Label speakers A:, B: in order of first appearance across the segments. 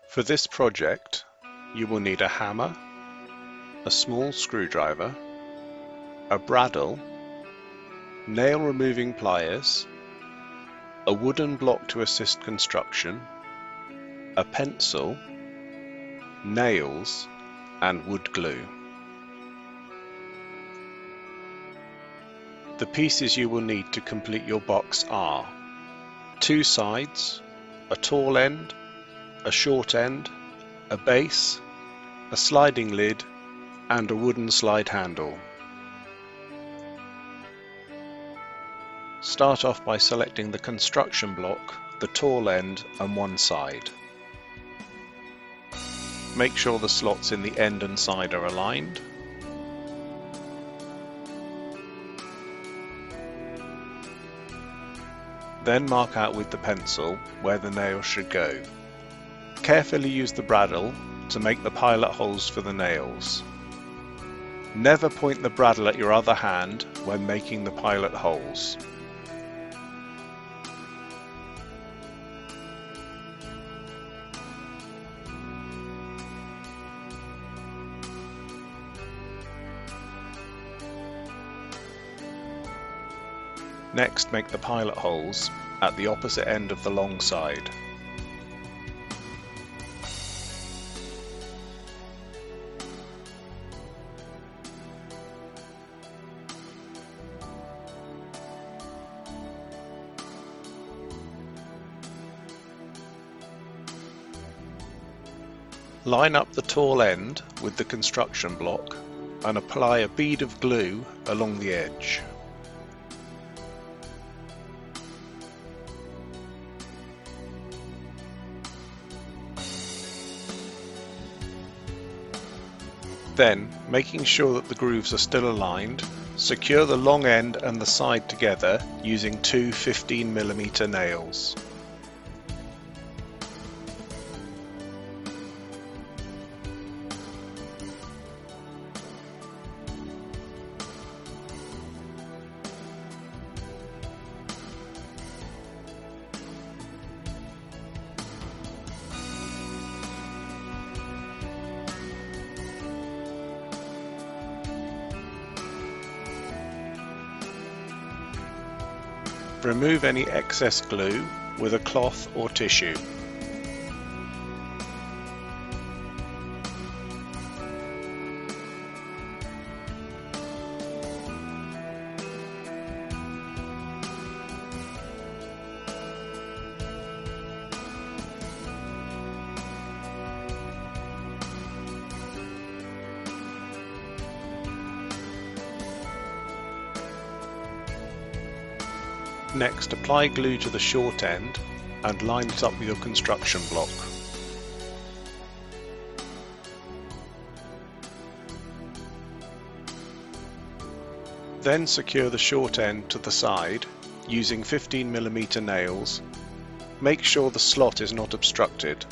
A: For this project, you will need a hammer, a small screwdriver, a bradle, nail removing pliers, a wooden block to assist construction, a pencil, nails, and wood glue. The pieces you will need to complete your box are 2 sides, a tall end, a short end, a base, a sliding lid, and a wooden slide handle. Start off by selecting the construction block, the tall end and one side. Make sure the slots in the end and side are aligned. Then mark out with the pencil where the nails should go. Carefully use the bradle to make the pilot holes for the nails. Never point the bradle at your other hand when making the pilot holes. Next, make the pilot holes at the opposite end of the long side. Line up the tall end with the construction block and apply a bead of glue along the edge. Then, making sure that the grooves are still aligned, secure the long end and the side together using 2 15mm nails. Remove any excess glue with a cloth or tissue. Next, apply glue to the short end and line it up with your construction block. Then secure the short end to the side using 15mm nails. Make sure the slot is not obstructed.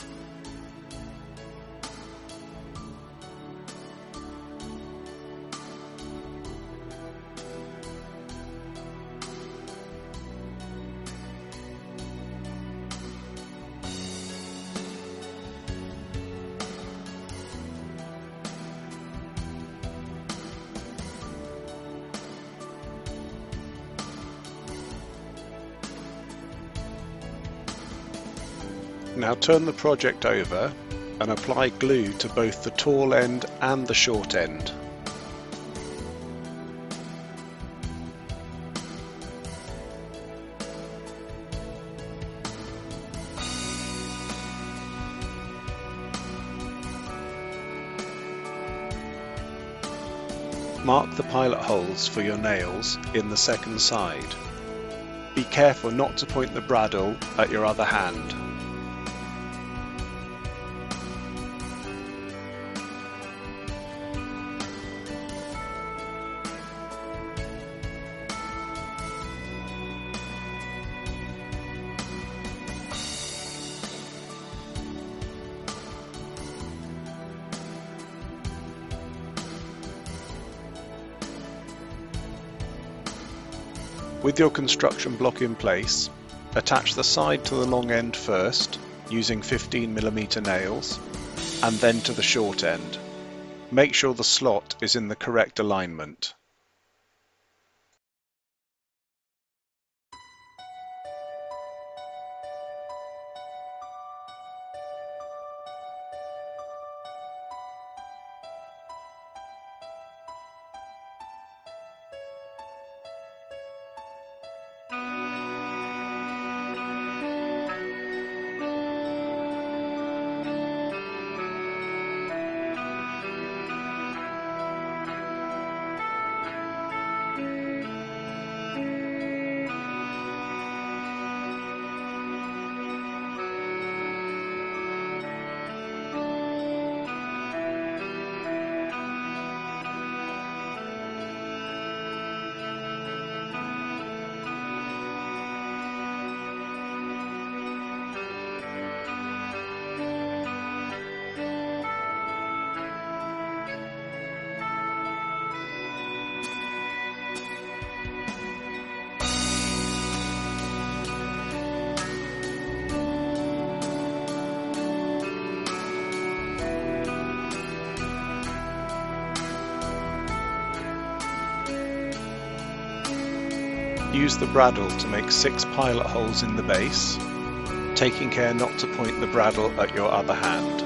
A: Now turn the project over and apply glue to both the tall end and the short end. Mark the pilot holes for your nails in the second side. Be careful not to point the bradle at your other hand. With your construction block in place, attach the side to the long end first using 15mm nails, and then to the short end. Make sure the slot is in the correct alignment. Use the bradle to make 6 pilot holes in the base, taking care not to point the bradle at your other hand.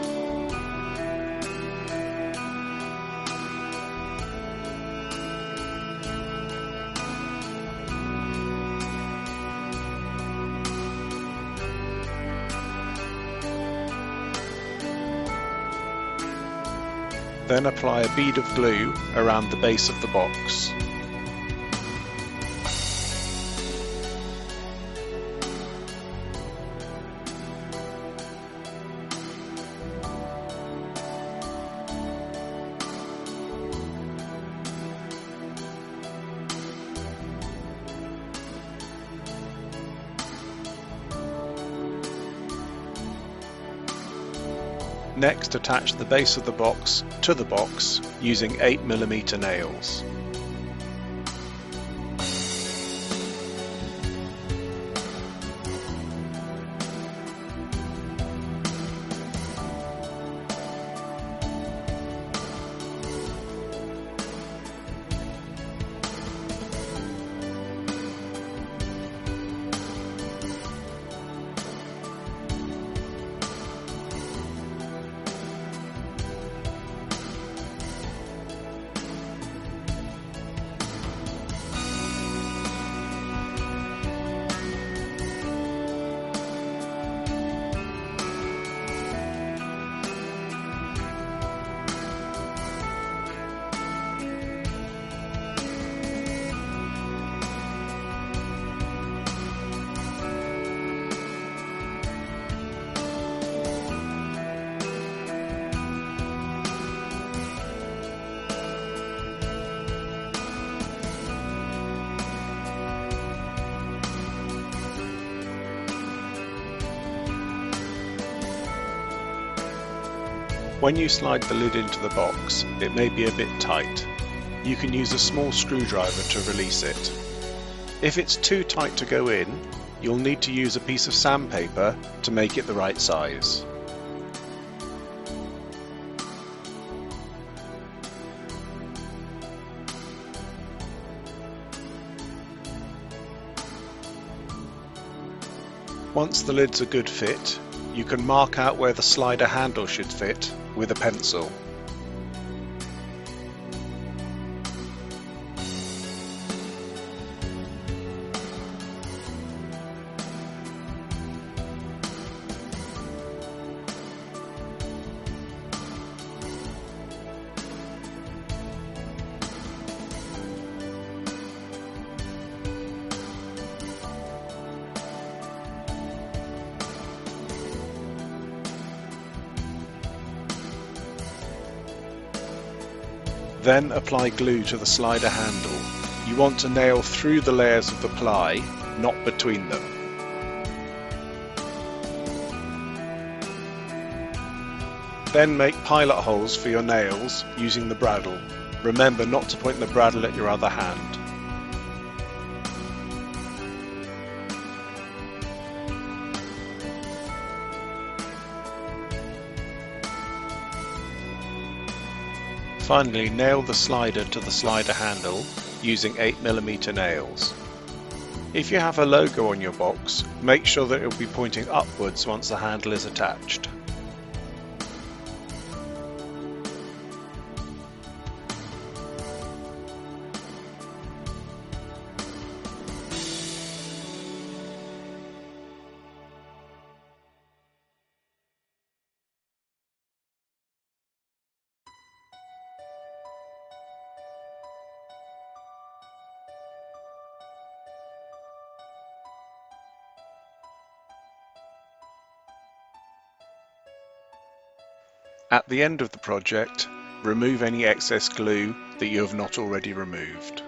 A: Then apply a bead of glue around the base of the box. Next, attach the base of the box to the box using 8mm nails. When you slide the lid into the box, it may be a bit tight. You can use a small screwdriver to release it. If it's too tight to go in, you'll need to use a piece of sandpaper to make it the right size. Once the lid's a good fit, you can mark out where the slider handle should fit with a pencil. Then apply glue to the slider handle. You want to nail through the layers of the ply, not between them. Then make pilot holes for your nails using the bradle. Remember not to point the bradle at your other hand. Finally, nail the slider to the slider handle using 8mm nails. If you have a logo on your box, make sure that it will be pointing upwards once the handle is attached. At the end of the project, remove any excess glue that you have not already removed.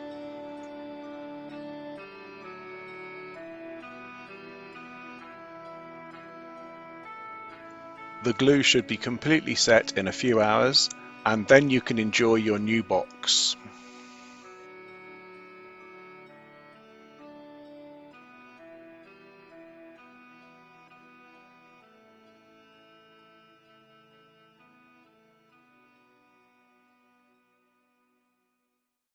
A: The glue should be completely set in a few hours, and then you can enjoy your new box.